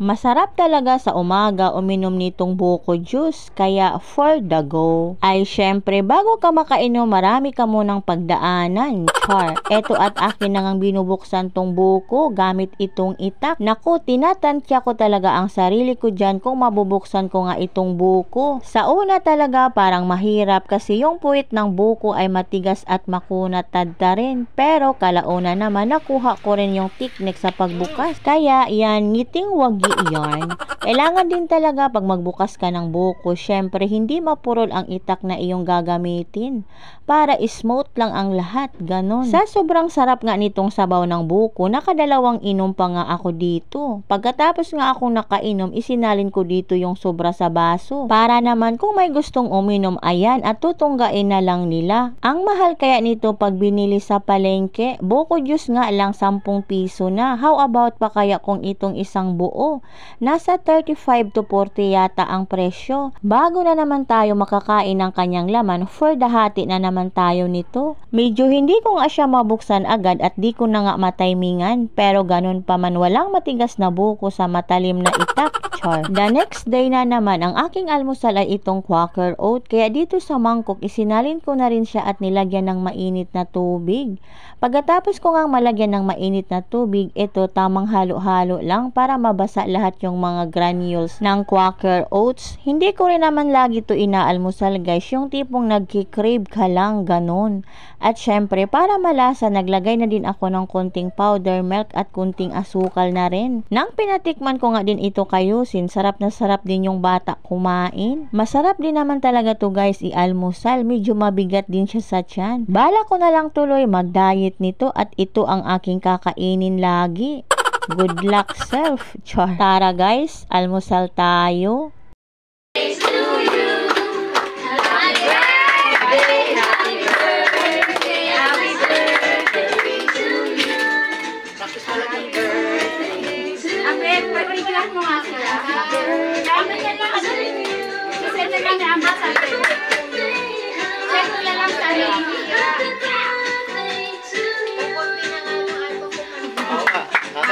Masarap talaga sa umaga uminom nitong buko juice, kaya for the go. Ay syempre, bago ka makainom, marami ka munang pagdaanan. Char. Eto at akin na ngang binubuksan tong buko gamit itong itak. Naku, tinatantya ko talaga ang sarili ko dyan kung mabubuksan ko nga itong buko. Sa una talaga parang mahirap kasi yung puwit ng buko ay matigas at makunat tadta rin. Pero kalauna naman nakuha ko rin yung technique sa pagbukas. Kaya yan, ngiting wagi yan. Kailangan din talaga pag magbukas ka ng buko, syempre hindi mapurol ang itak na iyong gagamitin. Para smooth lang ang lahat, ganon. Sa sobrang sarap nga nitong sabaw ng buko, nakadalawang inom pa nga ako dito. Pagkatapos nga akong nakainom, isinalin ko dito yung sobra sa baso. Para naman kung may gustong uminom, ayan, at tutunggain na lang nila. Ang mahal kaya nito pag binili sa palengke, buko juice nga lang 10 piso na. How about pa kaya kung itong isang buo? Nasa 35 to 40 yata ang presyo. Bago na naman tayo makakain ng kanyang laman, for the hati na naman tayo nito. Medyo hindi ko nga siya mabuksan agad at di ko na nga matimingan, pero ganun pa man walang matigas na buko sa matalim na itak. Char. The next day na naman, ang aking almusal ay itong Quaker oat, kaya dito sa mangkok isinalin ko na rin siya at nilagyan ng mainit na tubig. Pagkatapos ko ngang malagyan ng mainit na tubig, ito tamang halo-halo lang para mabasa lahat yung mga granules ng Quaker oats. Hindi ko rin naman lagi to inaalmusal guys, yung tipong nagkikrave ka lang, ganun. At syempre, para malasa, naglagay na din ako ng konting powder milk at konting asukal na rin. Nang pinatikman ko nga din ito kayusin, sarap na sarap din yung bata kumain. Masarap din naman talaga to guys ialmusal, medyo mabigat din siya sa tiyan. Bala ko na lang tuloy mag-diet nito at ito ang aking kakainin lagi. Good luck self. Char. Tara guys, almusal tayo.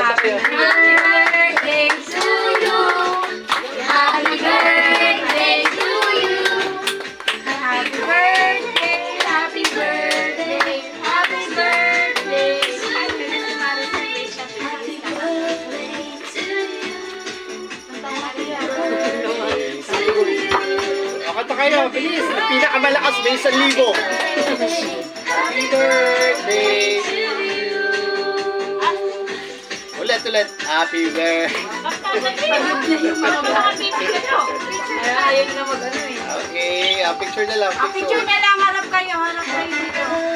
Happy birthday to you. Happy birthday to you. Happy birthday, happy birthday, happy birthday to you. Happy birthday to you. Kanta kayo, bilis! Pinakamalakas, may 1,000. Happy birthday! Ulit. Happy birthday! Okay, picture na lang. Picture na lang, harap kayo dito.